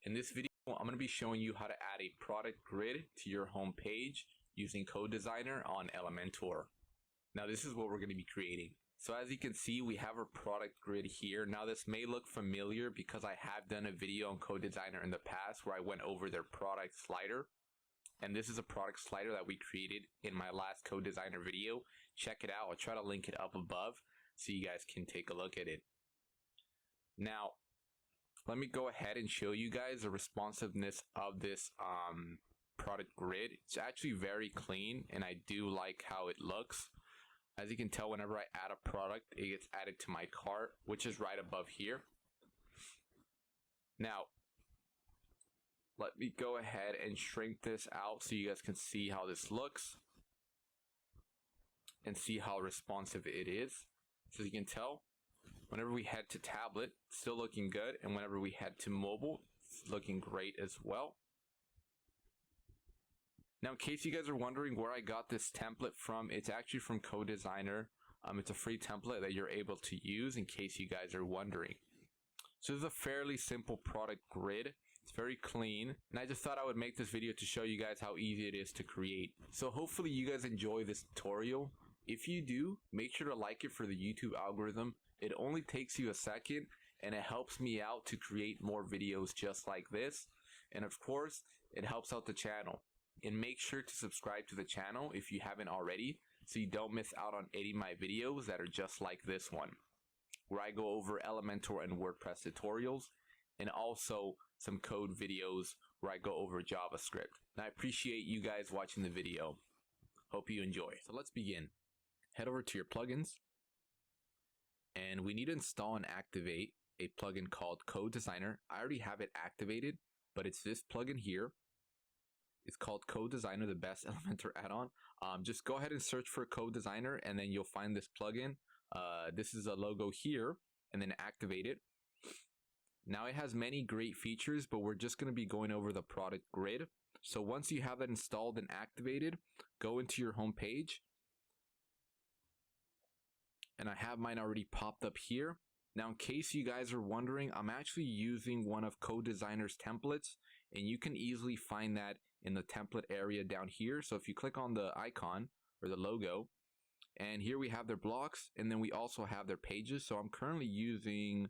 In this video, I'm going to be showing you how to add a product grid to your home page using coDesigner on Elementor. Now this is what we're going to be creating. So as you can see, we have our product grid here. Now this may look familiar because I have done a video on coDesigner in the past where I went over their product slider. And this is a product slider that we created in my last coDesigner video. Check it out. I'll try to link it up above so you guys can take a look at it. Now, let me go ahead and show you guys the responsiveness of this product grid. It's actually very clean and I do like how it looks. As you can tell, whenever I add a product, it gets added to my cart, which is right above here. Now, let me go ahead and shrink this out so you guys can see how this looks and see how responsive it is. So as you can tell, whenever we head to tablet, it's still looking good, and whenever we head to mobile, it's looking great as well. Now, in case you guys are wondering where I got this template from, it's actually from coDesigner. It's a free template that you're able to use in case you guys are wondering. So this is a fairly simple product grid. It's very clean, and I just thought I would make this video to show you guys how easy it is to create. So hopefully you guys enjoy this tutorial. If you do, make sure to like it for the YouTube algorithm. It only takes you a second, and it helps me out to create more videos just like this. And of course, it helps out the channel. And make sure to subscribe to the channel if you haven't already, so you don't miss out on any of my videos that are just like this one, where I go over Elementor and WordPress tutorials, and also some code videos where I go over JavaScript. And I appreciate you guys watching the video. Hope you enjoy. So let's begin. Head over to your plugins, and we need to install and activate a plugin called coDesigner. I already have it activated, but it's this plugin here. It's called coDesigner, the best Elementor add-on. Just go ahead and search for coDesigner, and then you'll find this plugin. This is a logo here, and then activate it. Now it has many great features, but we're just going to be going over the product grid. So once you have that installed and activated, go into your home page. And I have mine already popped up here. Now, in case you guys are wondering, I'm actually using one of coDesigner's templates, and you can easily find that in the template area down here. So if you click on the icon or the logo, and here we have their blocks, and then we also have their pages. So I'm currently using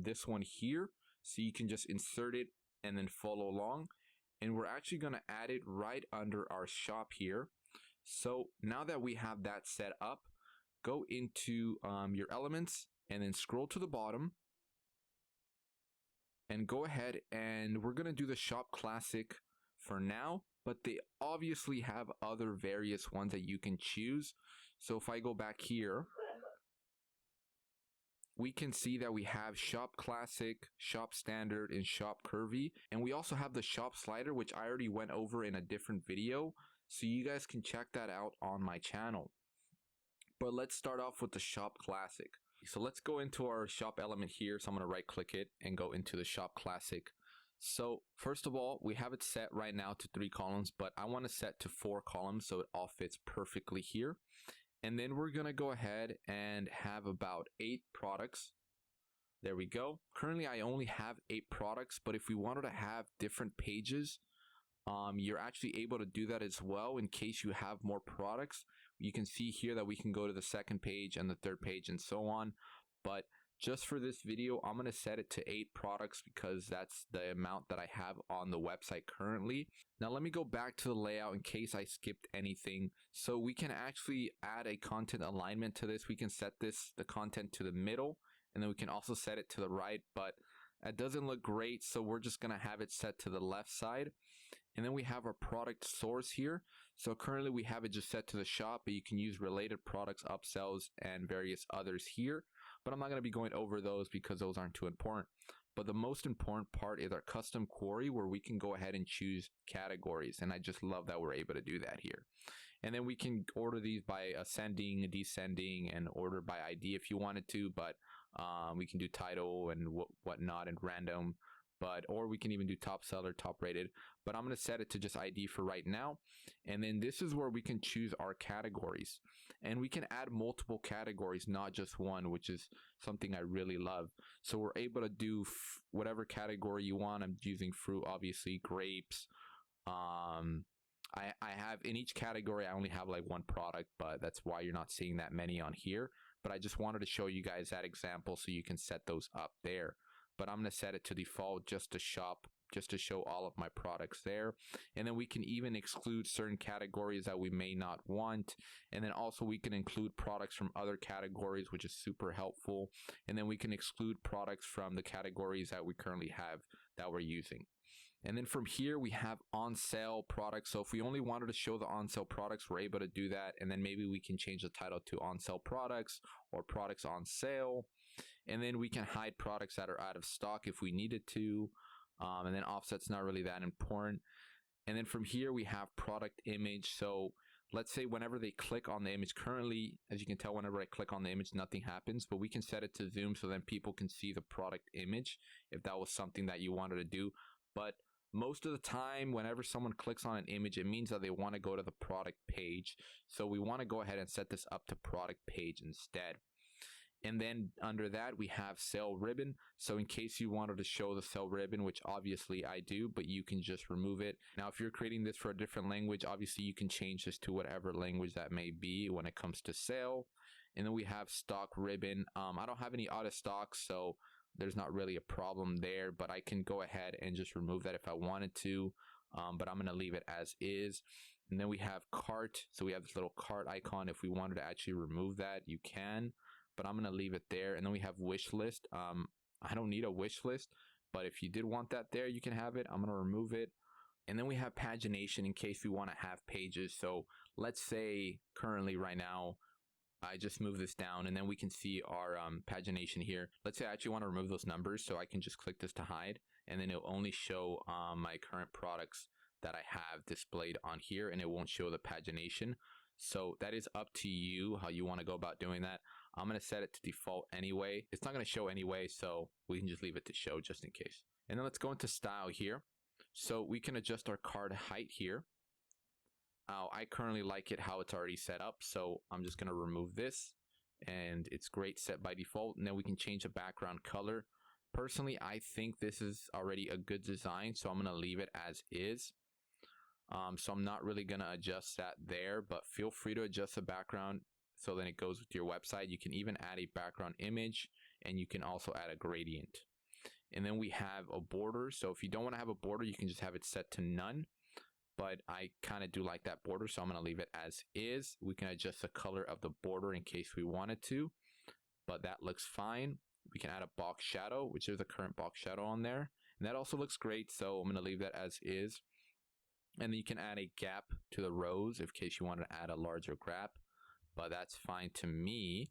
this one here, so you can just insert it and then follow along. And we're actually going to add it right under our shop here. So now that we have that set up, go into your elements and then scroll to the bottom and go ahead, and we're going to do the shop classic for now, but they obviously have other various ones that you can choose. So if I go back here, we can see that we have shop classic, shop standard, and shop curvy. And we also have the shop slider, which I already went over in a different video. So you guys can check that out on my channel. But let's start off with the shop classic. So let's go into our shop element here. So I'm going to right click it and go into the shop classic. So first of all, we have it set right now to 3 columns, but I want to set to 4 columns so it all fits perfectly here. And then we're going to go ahead and have about 8 products. There we go. Currently, I only have 8 products, but if we wanted to have different pages, you're actually able to do that as well in case you have more products. You can see here that we can go to the 2nd page and the 3rd page and so on. But just for this video, I'm going to set it to 8 products because that's the amount that I have on the website currently. Now let me go back to the layout in case I skipped anything. So we can actually add a content alignment to this. We can set the content to the middle, and then we can also set it to the right, but that doesn't look great. So we're just going to have it set to the left side. And then we have our product source here. So currently we have it just set to the shop, but you can use related products, upsells, and various others here. But I'm not going to be going over those because those aren't too important. But the most important part is our custom query, where we can go ahead and choose categories. And I just love that we're able to do that here. And then we can order these by ascending, descending, and order by ID if you wanted to. But we can do title and whatnot and random. Or we can even do top seller, top rated, but I'm going to set it to just ID for right now. And then this is where we can choose our categories. And we can add multiple categories, not just one, which is something I really love. So we're able to do whatever category you want. I'm using fruit, obviously, grapes. I have in each category, I only have like one product, but that's why you're not seeing that many on here. But I just wanted to show you guys that example so you can set those up there. But I'm going to set it to default just to show all of my products there. And then we can even exclude certain categories that we may not want. And then also we can include products from other categories, which is super helpful. And then we can exclude products from the categories that we currently have that we're using. And then from here, we have on sale products. So if we only wanted to show the on sale products, we're able to do that. And then maybe we can change the title to on sale products or products on sale. And then we can hide products that are out of stock if we needed to. And then offset's not really that important. And then from here, we have product image. So let's say whenever they click on the image, currently, as you can tell, whenever I click on the image, nothing happens, but we can set it to zoom so then people can see the product image if that was something that you wanted to do. But most of the time, whenever someone clicks on an image, it means that they want to go to the product page. So we want to go ahead and set this up to product page instead. And then under that, we have sale ribbon. So in case you wanted to show the sale ribbon, which obviously I do, but you can just remove it. Now, if you're creating this for a different language, obviously you can change this to whatever language that may be when it comes to sale. And then we have stock ribbon. I don't have any out of stock, so there's not really a problem there, but I can go ahead and just remove that if I wanted to. But I'm going to leave it as is. And then we have cart. So we have this little cart icon. If we wanted to actually remove that, you can. But I'm going to leave it there. And then we have wish list. I don't need a wish list, but if you did want that there, you can have it. I'm going to remove it. And then we have pagination in case we want to have pages. So let's say currently right now, I just move this down and then we can see our pagination here. Let's say I actually want to remove those numbers, so I can just click this to hide, and then it'll only show my current products that I have displayed on here, and it won't show the pagination. So that is up to you how you want to go about doing that. I'm going to set it to default anyway. It's not going to show anyway, so we can just leave it to show just in case. And then let's go into style here. So we can adjust our card height here. I currently like it how it's already set up, so I'm just going to remove this, and it's great set by default. And then we can change the background color. Personally, I think this is already a good design, so I'm going to leave it as is. So I'm not really going to adjust that there, but feel free to adjust the background so then it goes with your website. You can even add a background image, and you can also add a gradient. And then we have a border. So if you don't want to have a border, you can just have it set to none. But I kind of do like that border, so I'm going to leave it as is. We can adjust the color of the border in case we wanted to, but that looks fine. We can add a box shadow, which is the current box shadow on there. And that also looks great, so I'm going to leave that as is. And then you can add a gap to the rows in case you want to add a larger gap, but that's fine to me.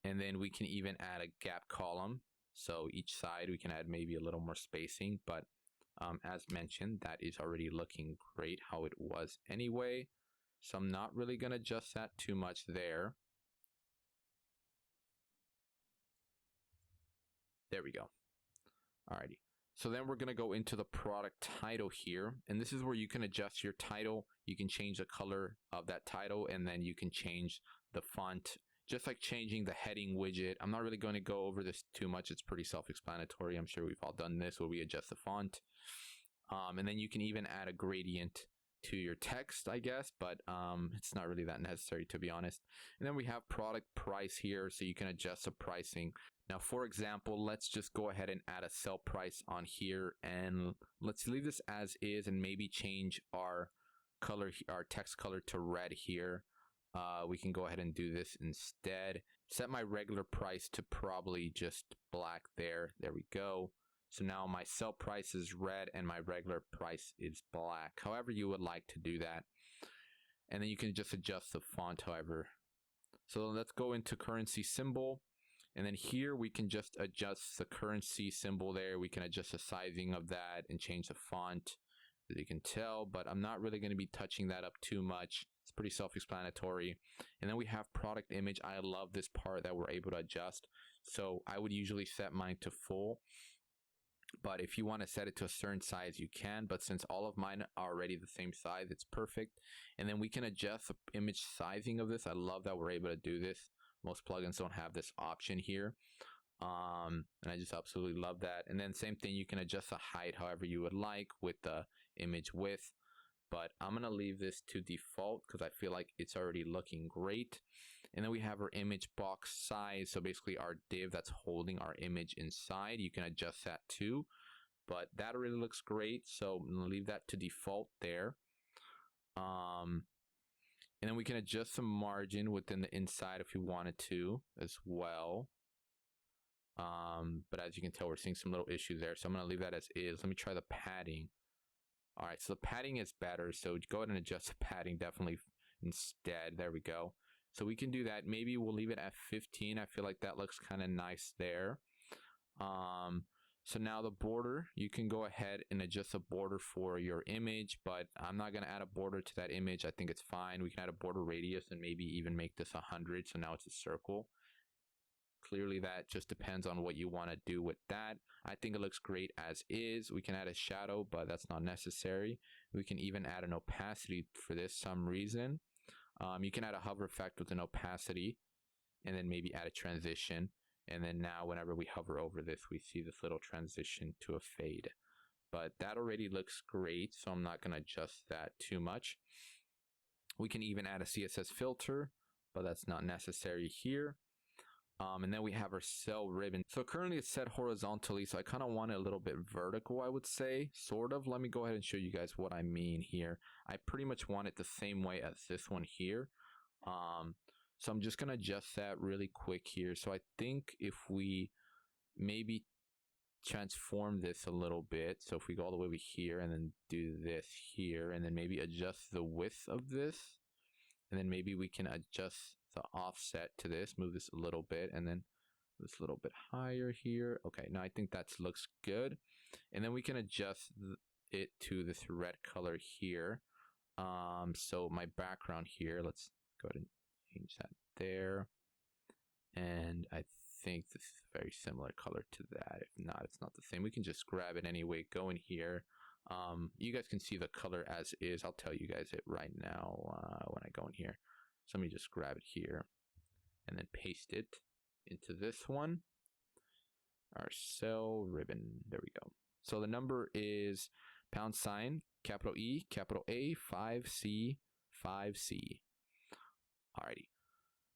And then we can even add a gap column. So each side we can add maybe a little more spacing, but as mentioned, that is already looking great how it was anyway. So I'm not really going to adjust that too much there. There we go. Alrighty. So then we're going to go into the product title here. And this is where you can adjust your title. You can change the color of that title, and then you can change the font, just like changing the heading widget. I'm not really going to go over this too much. It's pretty self-explanatory. I'm sure we've all done this where we adjust the font. And then you can even add a gradient to your text, I guess, but it's not really that necessary, to be honest. And then we have product price here, so you can adjust the pricing. Now, for example, let's just go ahead and add a sell price on here, and let's leave this as is and maybe change our color, our text color to red here. We can go ahead and do this instead. Set my regular price to probably just black there. There we go. So now my sell price is red and my regular price is black. However you would like to do that. And then you can just adjust the font however. So let's go into currency symbol. And then here we can just adjust the currency symbol there. We can adjust the sizing of that and change the font, as you can tell, but I'm not really going to be touching that up too much. It's pretty self-explanatory. And then we have product image. I love this part that we're able to adjust. So I would usually set mine to full. But if you want to set it to a certain size, you can. But since all of mine are already the same size, it's perfect. And then we can adjust the image sizing of this. I love that we're able to do this. Most plugins don't have this option here. And I just absolutely love that. And then same thing, you can adjust the height however you would like with the image width. But I'm going to leave this to default because I feel like it's already looking great. And then we have our image box size. So basically our div that's holding our image inside, you can adjust that too. But that really looks great. So I'm gonna leave that to default there. And then we can adjust some margin within the inside if we wanted to as well. But as you can tell, we're seeing some little issues there. So I'm gonna leave that as is. Let me try the padding. All right, so the padding is better. So go ahead and adjust the padding definitely instead. There we go. So we can do that. Maybe we'll leave it at 15. I feel like that looks kind of nice there. So now the border, you can go ahead and adjust a border for your image, but I'm not going to add a border to that image. I think it's fine. We can add a border radius and maybe even make this 100. So now it's a circle. Clearly that just depends on what you want to do with that. I think it looks great as is. We can add a shadow, but that's not necessary. We can even add an opacity for this some reason. You can add a hover effect with an opacity and then maybe add a transition. And then now whenever we hover over this, we see this little transition to a fade. But that already looks great, so I'm not going to adjust that too much. We can even add a CSS filter, but that's not necessary here. And then we have our cell ribbon. So currently it's set horizontally, so I kind of want it a little bit vertical, I would say, sort of. Let me go ahead and show you guys what I mean here. I pretty much want it the same way as this one here. So I'm just going to adjust that really quick here. So I think if we maybe transform this a little bit. So if we go all the way over here and then do this here, and then maybe adjust the width of this, and then maybe we can adjust the offset to this, move this a little bit, and then this a little bit higher here. Okay, now I think that looks good. And then we can adjust it to this red color here. So my background here, let's go ahead and change that there. And I think this is a very similar color to that. If not, it's not the same. We can just grab it anyway, go in here. You guys can see the color as is. I'll tell you guys it right now when I go in here. So let me just grab it here and then paste it into this one. Our cell ribbon. There we go. So the number is #, capital E, capital A, 5C, 5C. Alrighty.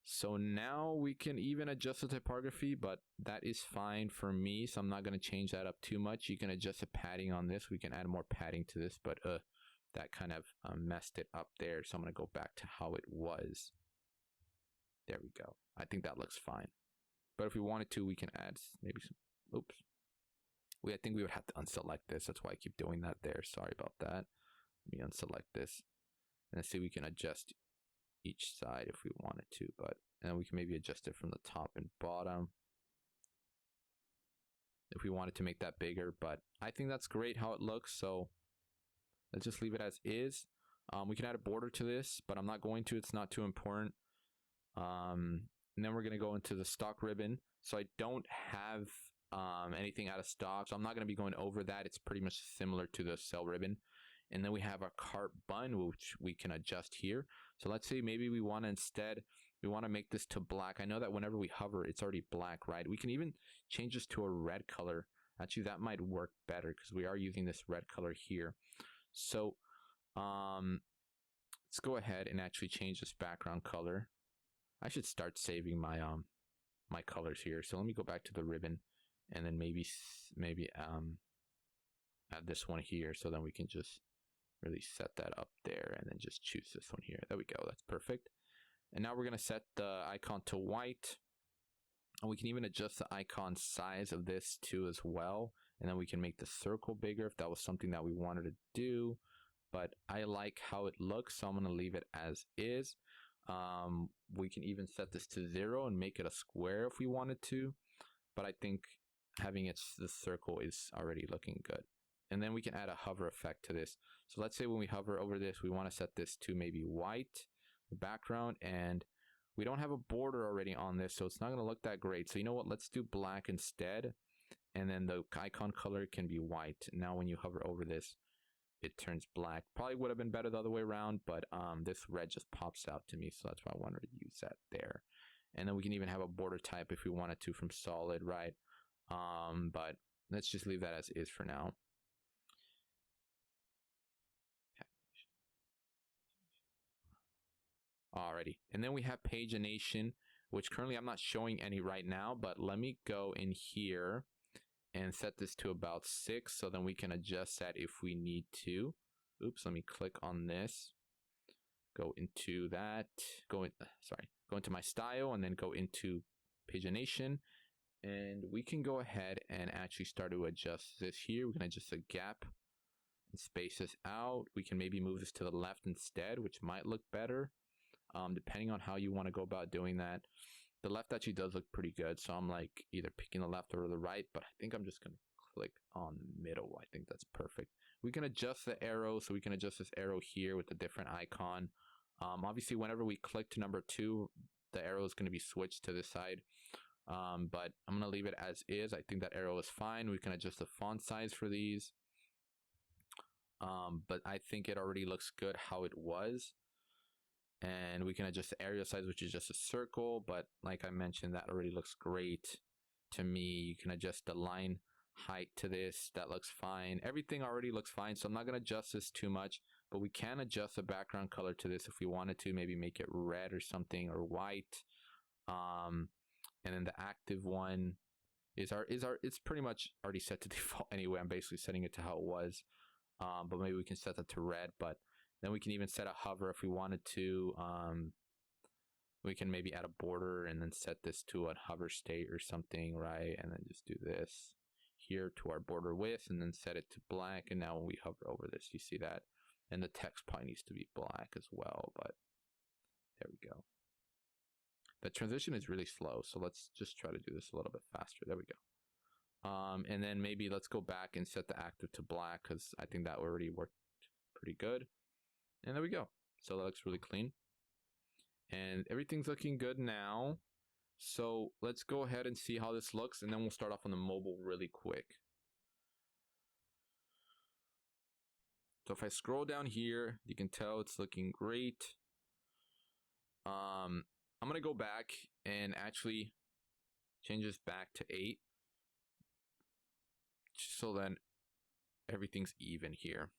So now we can even adjust the typography, but that is fine for me. So I'm not going to change that up too much. You can adjust the padding on this. We can add more padding to this, but that kind of messed it up there. So I'm going to go back to how it was. There we go. I think that looks fine. But if we wanted to, we can add maybe some, oops. I think we would have to unselect this. That's why I keep doing that there. Sorry about that. Let me unselect this. And let's see, we can adjust each side if we wanted to, but and we can maybe adjust it from the top and bottom if we wanted to make that bigger. But I think that's great how it looks, so let's just leave it as is. We can add a border to this, but I'm not going to. It's not too important. And then we're going to go into the stock ribbon. So I don't have anything out of stock, so I'm not going to be going over that. It's pretty much similar to the cell ribbon. And then we have our cart button, which we can adjust here. So let's say maybe we want to instead, we want to make this to black. I know that whenever we hover, it's already black, right? We can even change this to a red color. Actually, that might work better because we are using this red color here. So let's go ahead and actually change this background color. I should start saving my my colors here. So let me go back to the ribbon and then maybe add this one here. So then we can just really set that up there and then just choose this one here. There we go. That's perfect. And now we're going to set the icon to white. And we can even adjust the icon size of this too as well. And then we can make the circle bigger if that was something that we wanted to do. But I like how it looks, so I'm going to leave it as is. We can even set this to 0 and make it a square if we wanted to. But I think having the circle is already looking good. And then we can add a hover effect to this. So let's say when we hover over this, we want to set this to maybe white, the background, and we don't have a border already on this, so it's not going to look that great. So you know what? Let's do black instead. and then the icon color can be white. Now when you hover over this, it turns black. Probably would have been better the other way around, but this red just pops out to me, so that's why I wanted to use that there. And then we can even have a border type if we wanted to from solid, right? But let's just leave that as is for now. Alrighty, and then we have pagination, which currently I'm not showing any right now, but let me go in here and set this to about 6, so then we can adjust that if we need to. Oops, let me click on this, go into that, go into my style, and then go into pagination, and we can go ahead and actually start to adjust this here. We can adjust the gap and space this out. We can maybe move this to the left instead, which might look better, depending on how you want to go about doing that. The left actually does look pretty good, so I'm like either picking the left or the right, but I think I'm just going to click on middle. I think that's perfect. We can adjust the arrow, so we can adjust this arrow here with a different icon. Obviously, whenever we click to number 2, the arrow is going to be switched to this side, but I'm going to leave it as is. I think that arrow is fine. We can adjust the font size for these, but I think it already looks good how it was. And we can adjust the area size, which is just a circle, but like I mentioned, that already looks great to me. You can adjust the line height to this, that looks fine. Everything already looks fine, so I'm not going to adjust this too much, but we can adjust the background color to this if we wanted to, maybe make it red or something, or white. And then the active one is it's pretty much already set to default anyway. I'm basically setting it to how it was, but maybe we can set that to red. But then we can even set a hover if we wanted to. We can maybe add a border and then set this to a hover state or something, right? And then just do this here to our border width and then set it to black. And now when we hover over this, you see that. And the text probably needs to be black as well, but there we go. The transition is really slow, so let's just try to do this a little bit faster. There we go. And then maybe let's go back and set the active to black, because I think that already worked pretty good. And there we go. So that looks really clean. And everything's looking good now. So let's go ahead and see how this looks, and then we'll start off on the mobile really quick. So if I scroll down here, you can tell it's looking great. I'm going to go back and actually change this back to 8. So then everything's even here.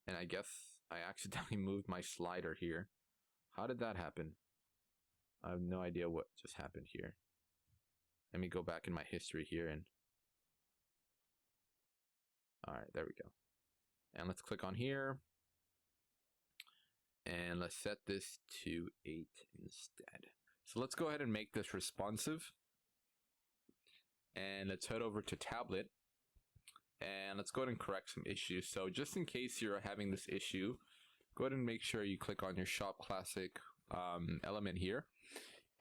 And I guess I accidentally moved my slider here. How did that happen? I have no idea what just happened here. Let me go back in my history here and... Alright, there we go. And let's click on here. And let's set this to 8 instead. So let's go ahead and make this responsive. And let's head over to tablet. And let's go ahead and correct some issues. So just in case you're having this issue, go ahead and make sure you click on your Shop Classic element here.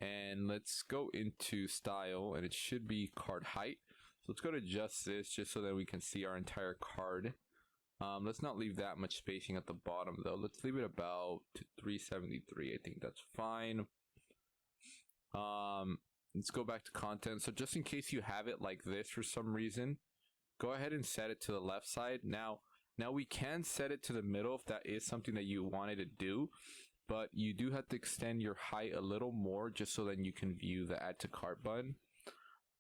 And let's go into style, and it should be card height. So let's go to adjust this just so that we can see our entire card. Let's not leave that much spacing at the bottom though. Let's leave it about 373. I think that's fine. Let's go back to content. So just in case you have it like this for some reason, go ahead and set it to the left side. Now we can set it to the middle if that is something that you wanted to do, but you do have to extend your height a little more just so then you can view the add to cart button.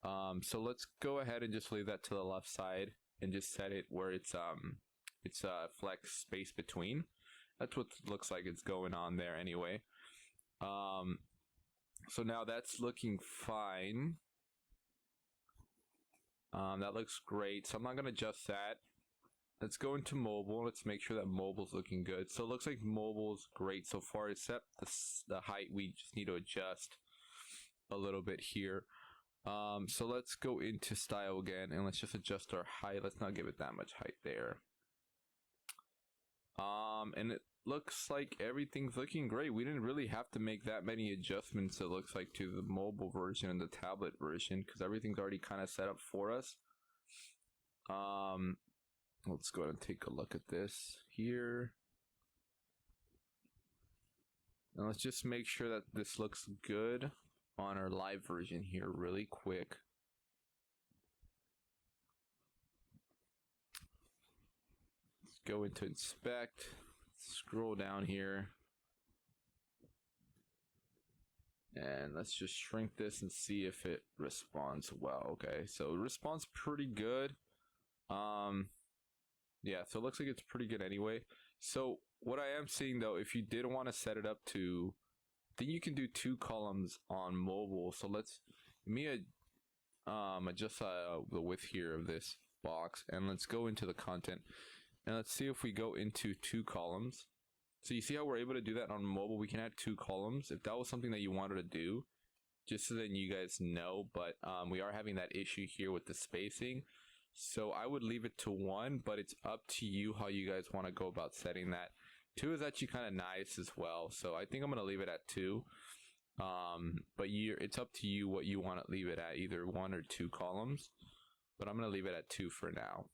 So let's go ahead and just leave that to the left side and just set it where it's flex space between. That's what it looks like it's going on there anyway. So now that's looking fine. That looks great. So I'm not going to adjust that. Let's go into mobile. Let's make sure that mobile's looking good. So it looks like mobile's great so far, except the height we just need to adjust a little bit here. So let's go into style again and let's just adjust our height. Let's not give it that much height there. And it looks like everything's looking great. We didn't really have to make that many adjustments, it looks like, to the mobile version and the tablet version, because everything's already kind of set up for us. Let's go ahead and take a look at this here. And let's just make sure that this looks good on our live version here really quick. go into inspect, scroll down here, and let's just shrink this and see if it responds well. Okay, so it responds pretty good. Yeah, so it looks like it's pretty good anyway. So what I am seeing though, if you did want to set it up to, then you can do 2 columns on mobile. So let me adjust the width here of this box, and let's go into the content, and let's see if we go into 2 columns. So you see how we're able to do that on mobile? We can add 2 columns if that was something that you wanted to do, just so that you guys know. But we are having that issue here with the spacing, so I would leave it to 1, but it's up to you how you guys want to go about setting that. 2 is actually kind of nice as well, so I think I'm going to leave it at 2. But it's up to you what you want to leave it at, either 1 or 2 columns, but I'm going to leave it at 2 for now.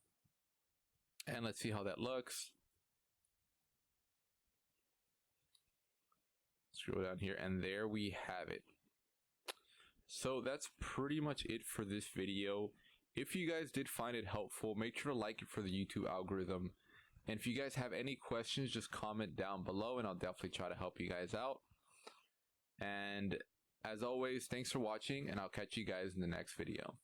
And let's see how that looks. Scroll down here, and there we have it. So that's pretty much it for this video. If you guys did find it helpful, make sure to like it for the YouTube algorithm. And if you guys have any questions, just comment down below and I'll definitely try to help you guys out. And as always, thanks for watching, and I'll catch you guys in the next video.